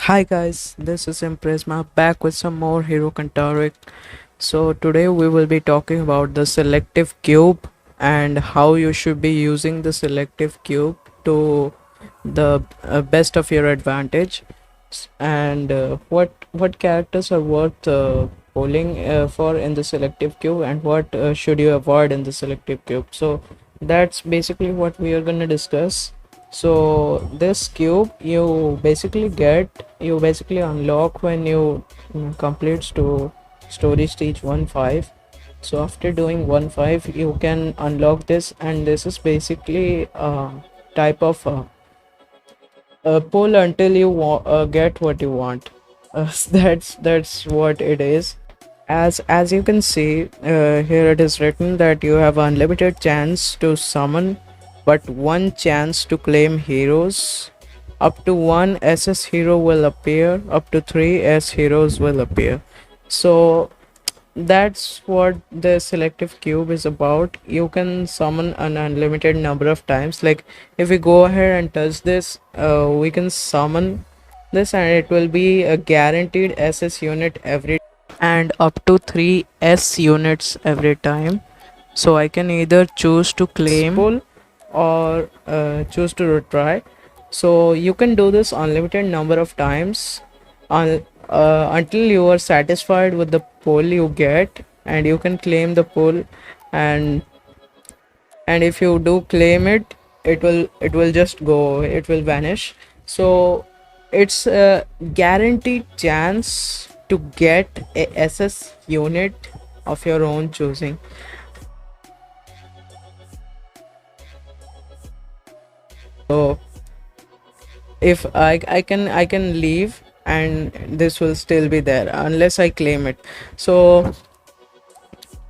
Hi guys, this is Impressma back with some more Hero Contaric. So today we will be talking about the selective cube and how you should be using the selective cube to the best of your advantage, and what characters are worth polling for in the selective cube, and what should you avoid in the selective cube. So that's basically what we are going to discuss. So this cube you basically unlock when you complete story stage 1-5. So after doing 1-5 you can unlock this, and this is basically type of pull until you get what you want. That's what it is. As you can see, here it is written that you have unlimited chance to summon, but one chance to claim heroes. Up to one SS hero will appear, up to three S heroes will appear. So that's what the selective cube is about. You can summon an unlimited number of times. Like if we go ahead and touch this, we can summon this, and it will be a guaranteed SS unit every, and up to 3 S units every time. So I can either choose to claim pull or choose to retry. So you can do this unlimited number of times until you are satisfied with the pull you get, and you can claim the pull. And and if you do claim it, it will just go, it will vanish. So it's a guaranteed chance to get a SS unit of your own choosing. So if I can leave, and this will still be there unless I claim it. So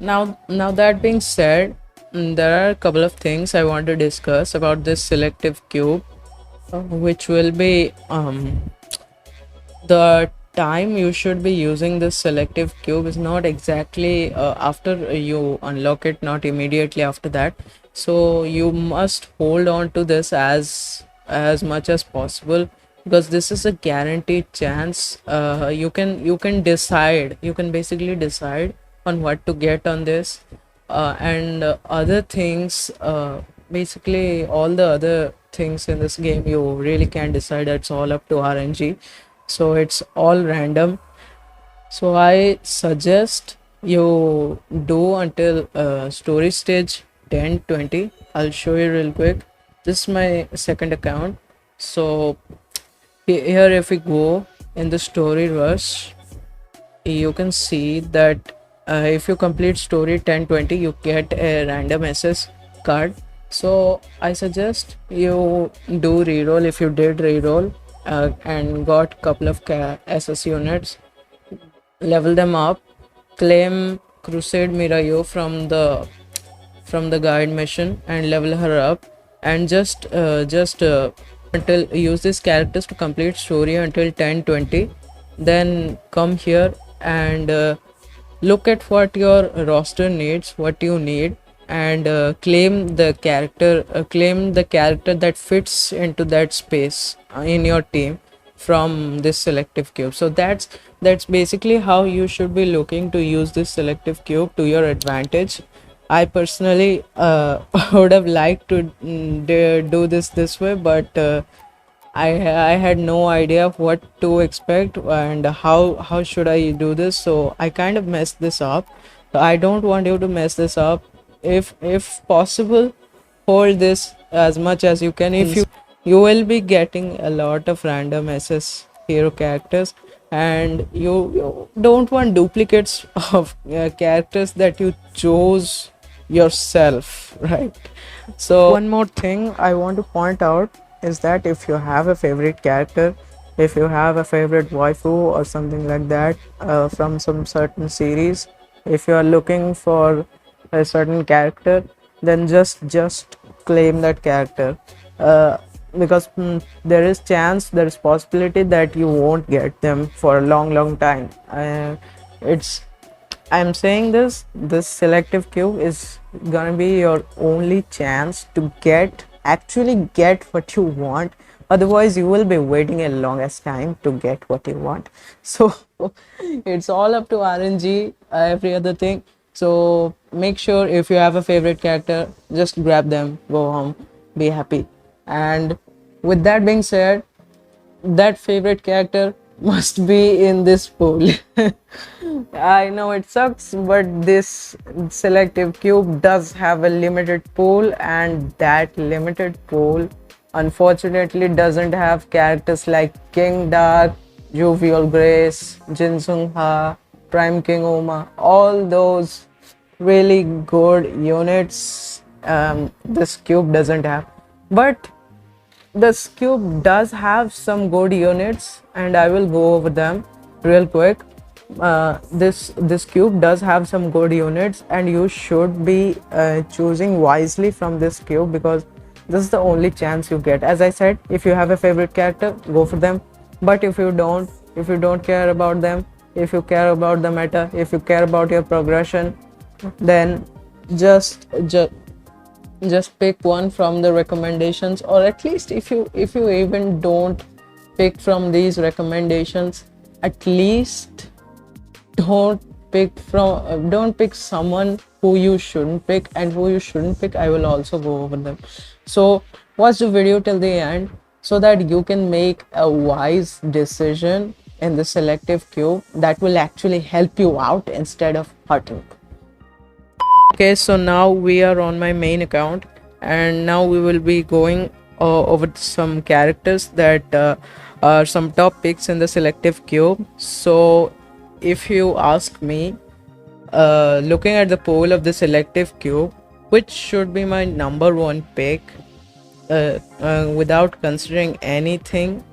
now that being said, there are a couple of things I want to discuss about this selective cube, which will be the time you should be using this selective cube is not exactly after you unlock it, not immediately after that. So you must hold on to this as much as possible, because this is a guaranteed chance. You can basically decide on what to get on this, and other things, basically all the other things in this game you really can't decide. It's all up to RNG, so it's all random. So I suggest you do until story stage 10-20. I'll show you real quick. This is my second account. So here, if we go in the story rush, you can see that if you complete story 10-20 you get a random SS card. So I suggest you do reroll if you did reroll, and got couple of SS units, level them up, claim Crusade Mirayo from the guide mission and level her up, and just until use these characters to complete story until 10-20. Then come here and look at what your roster needs, what you need, and claim the character that fits into that space in your team from this selective cube. So that's basically how you should be looking to use this selective cube to your advantage. I personally would have liked to do this way, but I had no idea of what to expect and how should I do this. So I kind of messed this up. So I don't want you to mess this up. If possible, hold this as much as you can. If you will be getting a lot of random SS hero characters, and you don't want duplicates of characters that you chose yourself, right? So one more thing I want to point out is that if you have a favorite character, if you have a favorite waifu or something like that, from some certain series, if you are looking for a certain character, then just claim that character, because there is possibility that you won't get them for a long time. It's I'm saying this selective cube is gonna be your only chance to actually get what you want Otherwise you will be waiting a longest time to get what you want. So it's all up to RNG, every other thing. So make sure if you have a favorite character, just grab them, go home, be happy. And with that being said, that favorite character must be in this pool. I know it sucks, but this selective cube does have a limited pool, and that limited pool unfortunately doesn't have characters like King Dark, Jovial Grace, Jin Sung Ha, Prime King Uma, all those really good units. This cube doesn't have. But this cube does have some good units, and I will go over them real quick. This cube does have some good units, and you should be choosing wisely from this cube, because this is the only chance you get. As I said, if you have a favorite character, go for them. But if you don't care about them, if you care about the meta, if you care about your progression, then just just pick one from the recommendations. Or at least if you even don't pick from these recommendations, at least don't pick someone who you shouldn't pick. And who you shouldn't pick, I will also go over them. So watch the video till the end so that you can make a wise decision in the selective cube that will actually help you out instead of hurting. Okay, so now we are on my main account, and now we will be going over some characters that are some top picks in the selective cube. So if you ask me, looking at the pool of the selective cube, which should be my number one pick, without considering anything,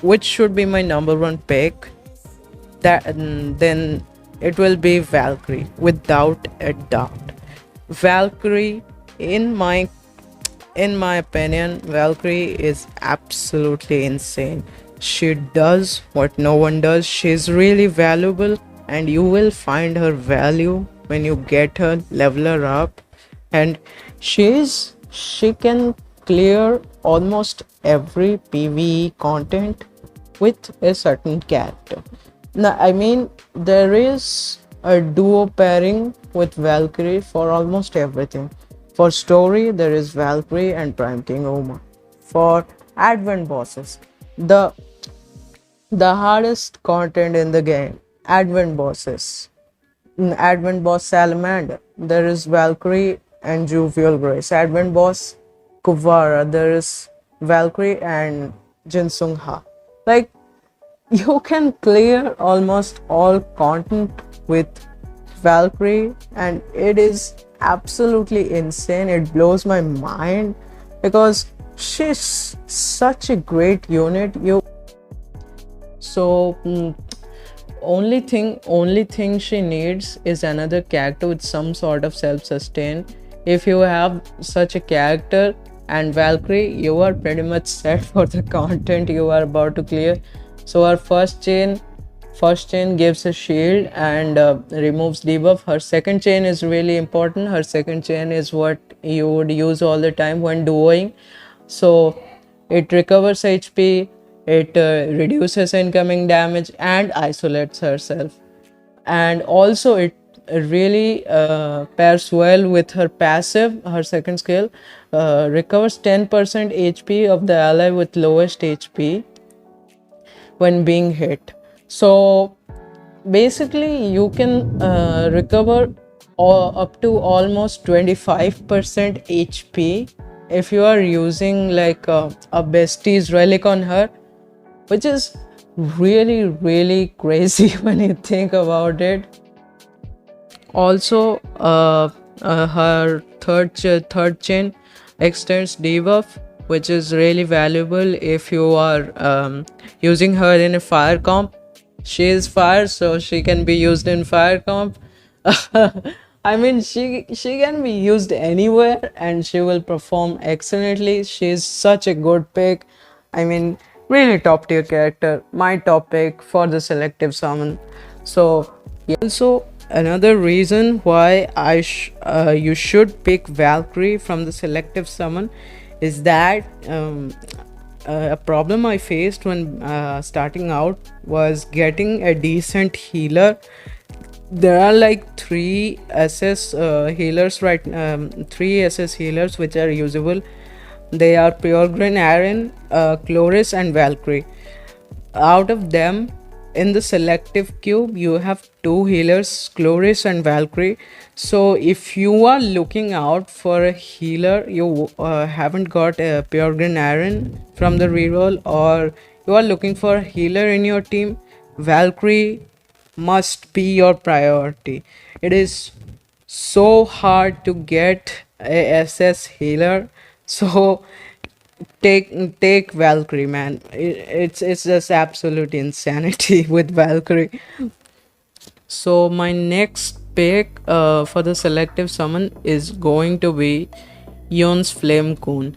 which should be my number one pick, then it will be Valkyrie, without a doubt. Valkyrie, in my opinion, Valkyrie is absolutely insane. She does what no one does. She's really valuable, and you will find her value when you get her, level her up. And she can clear almost every PvE content with a certain character. Now, I mean, there is a duo pairing with Valkyrie for almost everything. For story, there is Valkyrie and Prime King Uma. For advent bosses, the hardest content in the game, advent bosses. In advent boss Salamander, there is Valkyrie and Jovial Grace. Advent boss Kuvara, there is Valkyrie and Jin Sung Ha. Like, you can clear almost all content with Valkyrie, and it is absolutely insane. It blows my mind because she's such a great unit. Only thing she needs is another character with some sort of self-sustain. If you have such a character and Valkyrie, you are pretty much set for the content you are about to clear. So our first chain gives a shield and removes debuff. Her second chain is really important. Her second chain is what you would use all the time when duoing. So it recovers HP, it reduces incoming damage and isolates herself. And also it really pairs well with her passive. Her second skill recovers 10% HP of the ally with lowest HP when being hit. So basically you can recover up to almost 25% HP if you are using like a bestie's relic on her, which is really crazy when you think about it. Also her third chain extends debuff, which is really valuable if you are using her in a fire comp. She is fire, so she can be used in fire comp. I mean, she can be used anywhere and she will perform excellently. She is such a good pick. I mean, really top tier character. My top pick for the selective summon. So yeah. Also, another reason why you should pick Valkyrie from the selective summon is that a problem I faced when starting out was getting a decent healer. There are like three SS healers, right? Three SS healers which are usable. They are Pure Green Aaron, Chloris, and Valkyrie. Out of them, in the selective cube, you have two healers, Chloris and Valkyrie. So if you are looking out for a healer, you haven't got a Pure Green Aaron from the reroll, or you are looking for a healer in your team, Valkyrie must be your priority. It is so hard to get a SS healer. So take Valkyrie, man. It's just absolute insanity with Valkyrie. So my next pick for the selective summon is going to be Yon's Flame Cone.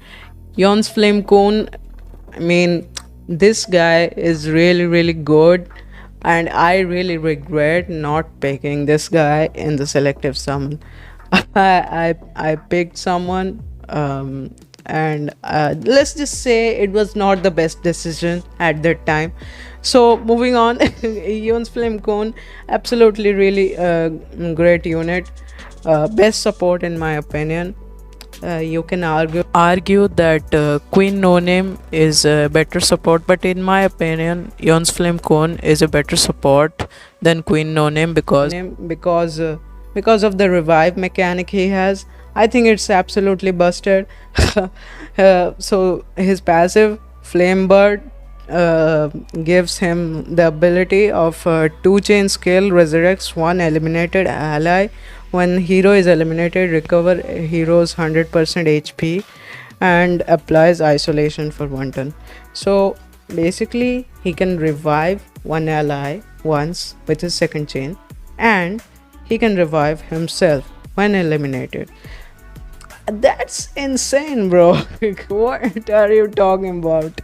Yon's Flame Cone, I mean, this guy is really really good, and I really regret not picking this guy in the selective summon. I picked someone, and let's just say it was not the best decision at that time. So moving on, Eon's Flame Cone, absolutely really great unit, best support in my opinion. You can argue that Queen No Name is a better support, but in my opinion, Yon's Flame Cone is a better support than Queen No Name because of the revive mechanic he has. I think it's absolutely busted. So his passive Flame Bird gives him the ability of two chain skill, resurrects one eliminated ally. When hero is eliminated, recover hero's 100% HP and applies isolation for 1 turn. So basically he can revive one ally once with his second chain, and he can revive himself when eliminated. That's insane, bro. What are you talking about?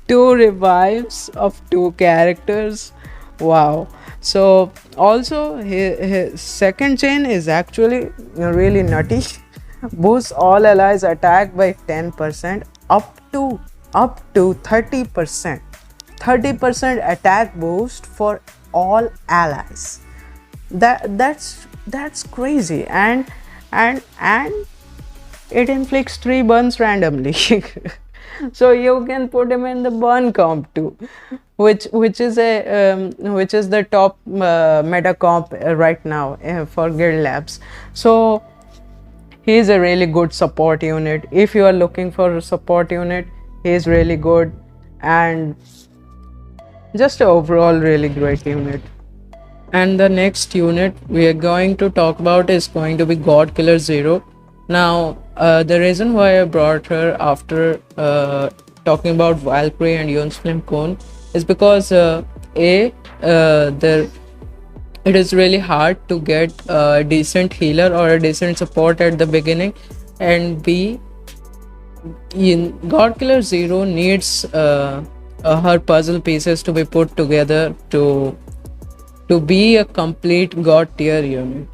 Two revives of two characters. Wow. So also his second chain is actually really nutty. Boosts all allies attack by 10% up to 30%. 30% attack boost for all allies. That's crazy. And it inflicts 3 burns randomly. So you can put him in the burn comp too, which is the top meta comp right now for Guild Labs. So he is a really good support unit. If you are looking for a support unit, he is really good, and just overall really great unit. And the next unit we are going to talk about is going to be God Killer Zero. Now, the reason why I brought her after talking about Valkyrie and Yon's Flame Cone is because there it is really hard to get a decent healer or a decent support at the beginning, and B, in God Killer Zero needs her puzzle pieces to be put together to be a complete God tier unit.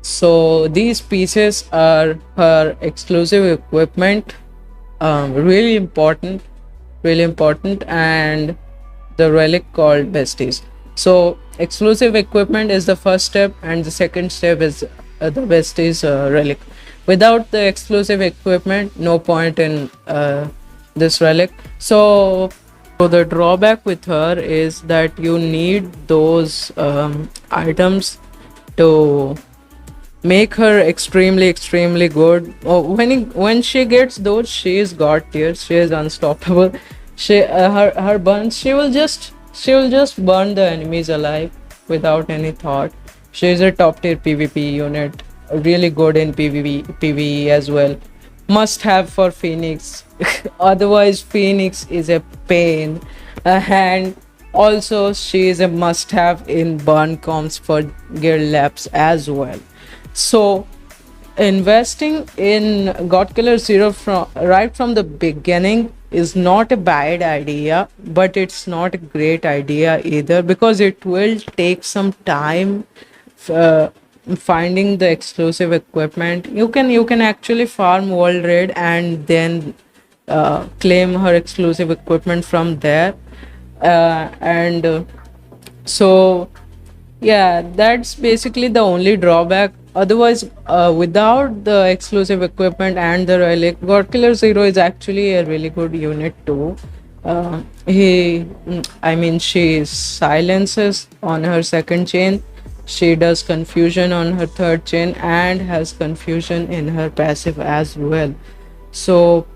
So these pieces are her exclusive equipment, really important, and the relic called Besties. So exclusive equipment is the first step, and the second step is the Besties relic. Without the exclusive equipment, no point in this relic. So the drawback with her is that you need those items to make her extremely good. When she gets those, she is god tier, she is unstoppable. Her burns, she will just burn the enemies alive without any thought. She is a top tier PvP unit, really good in PvE as well. Must have for Phoenix. Otherwise Phoenix is a pain. And also she is a must have in burn comps for Guild Labs as well. So investing in God Killer Zero right from the beginning is not a bad idea, but it's not a great idea either, because it will take some time uh, finding the exclusive equipment. You can actually farm world raid and then claim her exclusive equipment from there. And so yeah, that's basically the only drawback. Otherwise, without the exclusive equipment and the relic, God Killer Zero is actually a really good unit too. I mean, she silences on her second chain, she does confusion on her third chain, and has confusion in her passive as well. So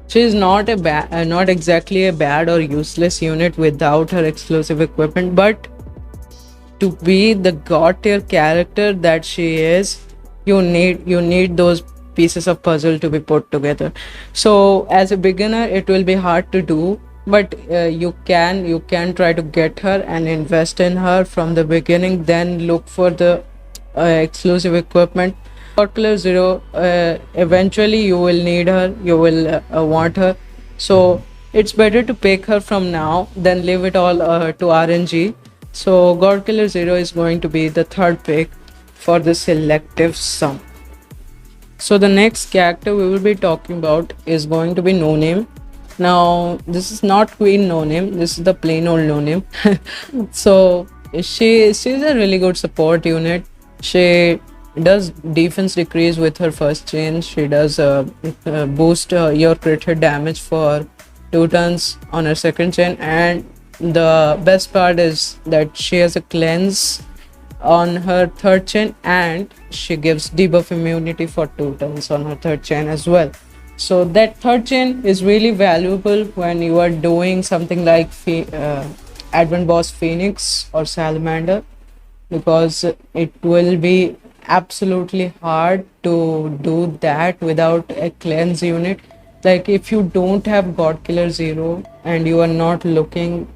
she's not exactly a bad or useless unit without her exclusive equipment, but to be the god tier character that she is, you need those pieces of puzzle to be put together. So as a beginner it will be hard to do, but you can try to get her and invest in her from the beginning, then look for the exclusive equipment. God Killer Zero, eventually you will need her, you will want her. So it's better to pick her from now than leave it all to RNG. So God Killer Zero is going to be the third pick for the selective sum. So the next character we will be talking about is going to be No Name. Now this is not Queen No Name, this is the plain old No Name. So she's a really good support unit. She does defense decrease with her first chain. She does boost your crit hit damage for 2 turns on her second chain, and the best part is that she has a cleanse on her third chain, and she gives debuff immunity for 2 turns on her third chain as well. So that third chain is really valuable when you are doing something like Advent Boss Phoenix or Salamander, because it will be absolutely hard to do that without a cleanse unit. Like if you don't have God Killer Zero and you are not looking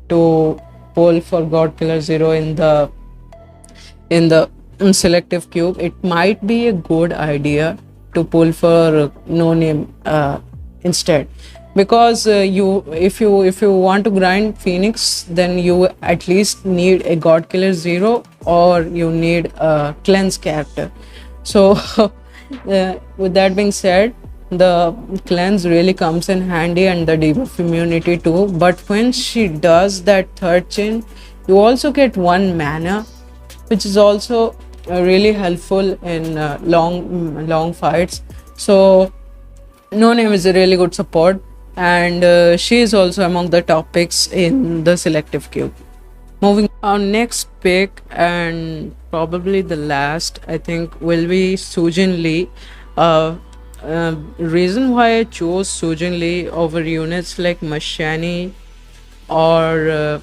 to pull for God Killer Zero in the selective cube, it might be a good idea to pull for No Name instead, because if you want to grind Phoenix, then you at least need a God Killer Zero or you need a cleanse character. So with that being said, the cleanse really comes in handy, and the debuff immunity too. But when she does that third chain, you also get 1 mana, which is also really helpful in long fights. So No Name is a really good support, and she is also among the top picks in the selective cube. Moving our next pick, and probably the last, I think, will be Sujin Lee. Reason why I chose Sujin Lee over units like Mashani or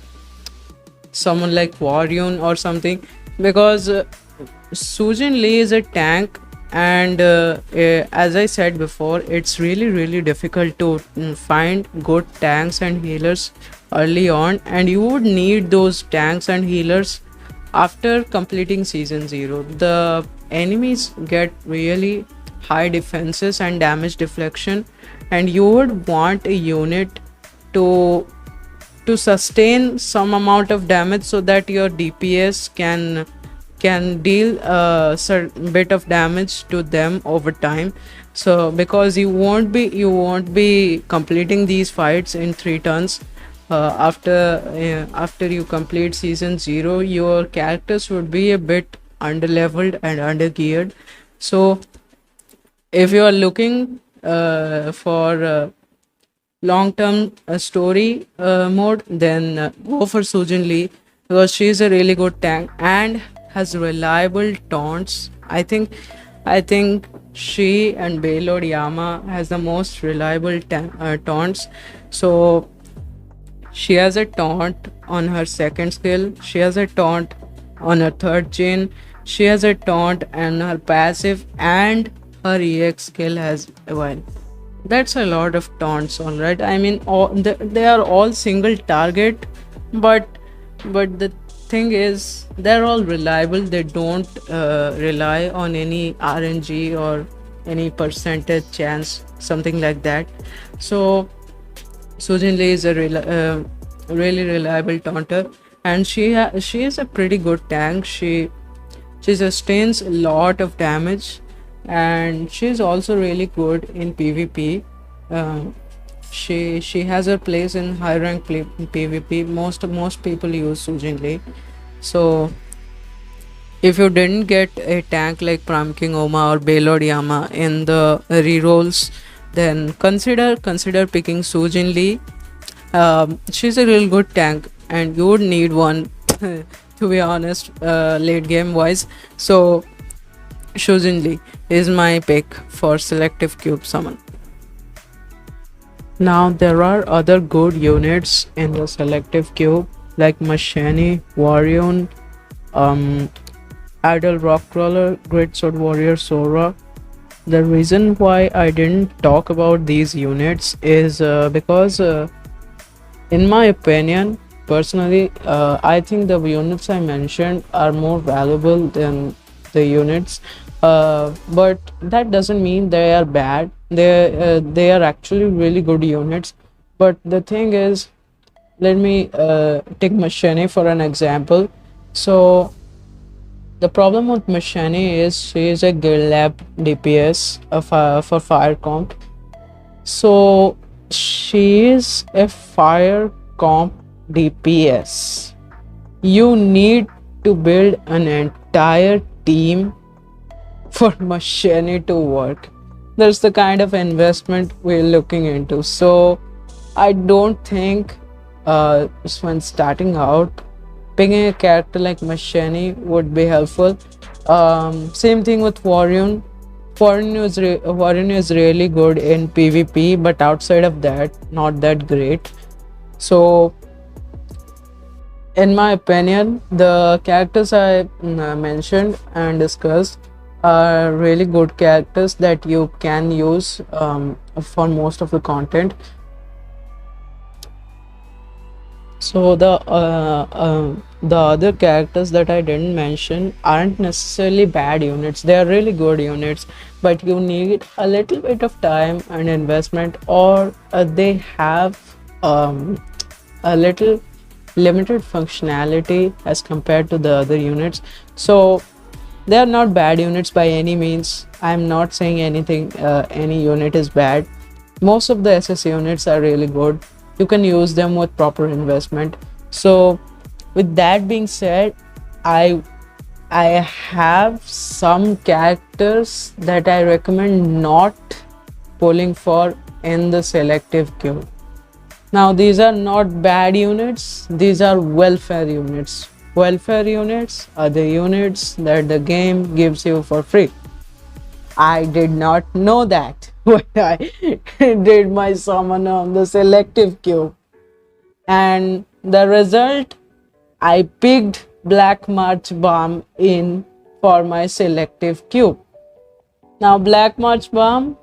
someone like Waryun or something, because Sujin Lee is a tank, and as I said before, it's really difficult to find good tanks and healers early on, and you would need those tanks and healers after completing season 0. The enemies get really high defenses and damage deflection, and you would want a unit to sustain some amount of damage so that your DPS can deal a certain bit of damage to them over time. So because you won't be completing these fights in 3 turns. After you complete season 0, your characters would be a bit underleveled and undergeared. So if you are looking for long-term story mode, then go for Sujin Lee, because she is a really good tank and has reliable taunts. I think she and Baylord Yama has the most reliable taunts. So she has a taunt on her second skill, she has a taunt on her third chain, she has a taunt on her passive, and her EX skill has one. That's a lot of taunts, all right. I mean, they are all single target, but the thing is, they're all reliable. They don't rely on any RNG or any percentage chance, something like that. So Sujin Lee is a really reliable taunter, and she is a pretty good tank. She sustains a lot of damage, and she's also really good in PvP. Uh, she has her place in high rank PvP. Most people use Sujin Lee. So if you didn't get a tank like Pram King Oma or Baylord Yama in the rerolls, then consider picking Sujin Lee. She's a real good tank, and you would need one to be honest, late game wise. So Sujin Lee is my pick for selective cube summon. Now there are other good units in the selective cube like Mashani, Warrior, um, Idol Rockcrawler, Great Sword Warrior, Sora. The reason why I didn't talk about these units is because, in my opinion, personally, I think the units I mentioned are more valuable than the units. But that doesn't mean they are bad. They are actually really good units. But the thing is, let me take Machine for an example. So the problem with Mashani is she is a guild lab DPS for fire comp. So she is a fire comp DPS. You need to build an entire team for Mashani to work. That's the kind of investment we're looking into. So I don't think when starting out, picking a character like Mashani would be helpful. Same thing with Warrior. Warrior is really good in PvP, but outside of that, not that great. So, in my opinion, the characters I mentioned and discussed are really good characters that you can use for most of the content. So the other characters that I didn't mention aren't necessarily bad units. They are really good units, but you need a little bit of time and investment, or they have a little limited functionality as compared to the other units. So they are not bad units by any means. I'm not saying any unit is bad. Most of the SS units are really good. You can use them with proper investment. So with that being said, I I have some characters that I recommend not pulling for in the selective queue. Now these are not bad units, these are welfare units. Welfare units are the units that the game gives you for free. I did not know that when I did my summon on the selective queue. And the result, I picked Black March Bomb in for my selective cube. Now Black March Bomb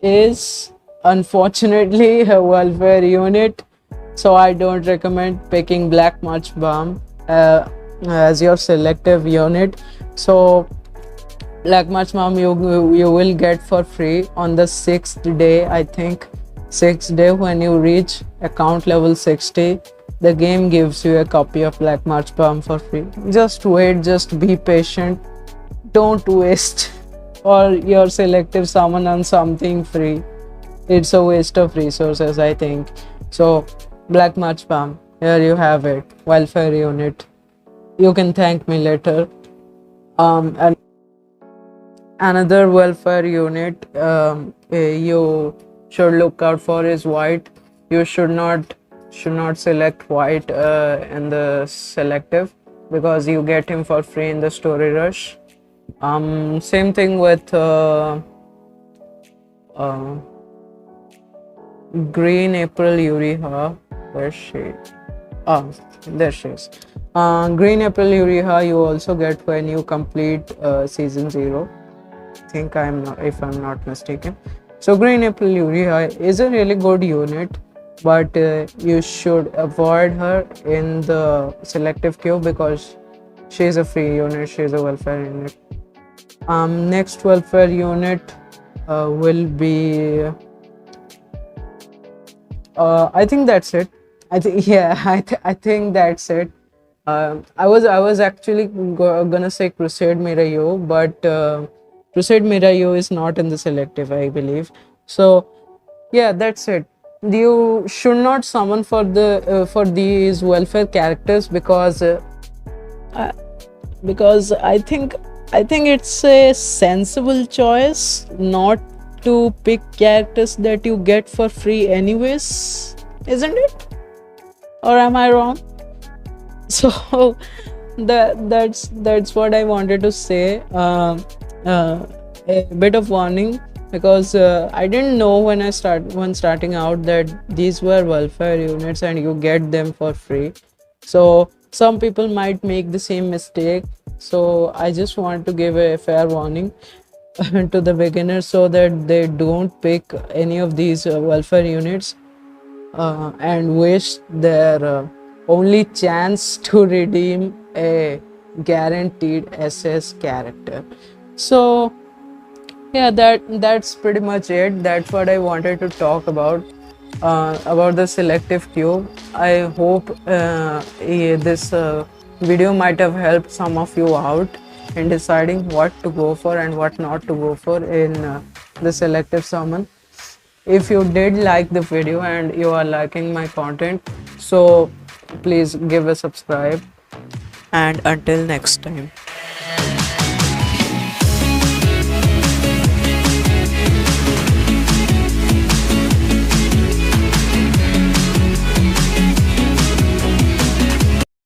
is unfortunately a welfare unit, so I don't recommend picking Black March Bomb as your selective unit. So Black March Bomb you will get for free on the 6th day, I think. 6th day when you reach account level 60, the game gives you a copy of Black March Bomb for free. Just wait, just be patient. Don't waste all your selective summon on something free. It's a waste of resources, I think. So Black March Bomb, here you have it, welfare unit. You can thank me later. And another welfare unit you should look out for is white. You should not select white in the selective, because you get him for free in the story rush. Same thing with Green April Uriha. Where's she? Oh, there she is. Green April Uriha you also get when you complete season 0. Think if I'm not mistaken. So Green April Uriha is a really good unit, but you should avoid her in the selective queue because she's a free unit, she's a welfare unit. Next welfare unit will be I think that's it. I think yeah, I think that's it. I was actually gonna say Crusade Mirayo, but Crusade Mirayo is not in the selective, I believe. So Yeah, that's it. You should not summon for for these welfare characters uh, because I think it's a sensible choice not to pick characters that you get for free anyways, isn't it? Or am I wrong? So that's what I wanted to say. Uh, a bit of warning, because I didn't know when starting out that these were welfare units and you get them for free. So some people might make the same mistake. So I just want to give a fair warning to the beginners so that they don't pick any of these welfare units and waste their only chance to redeem a guaranteed SS character. So yeah, that's pretty much it. That's what I wanted to talk about the selective cube. I hope this video might have helped some of you out in deciding what to go for and what not to go for in the selective summon. If you did like the video and you are liking my content, so please give a subscribe, and until next time.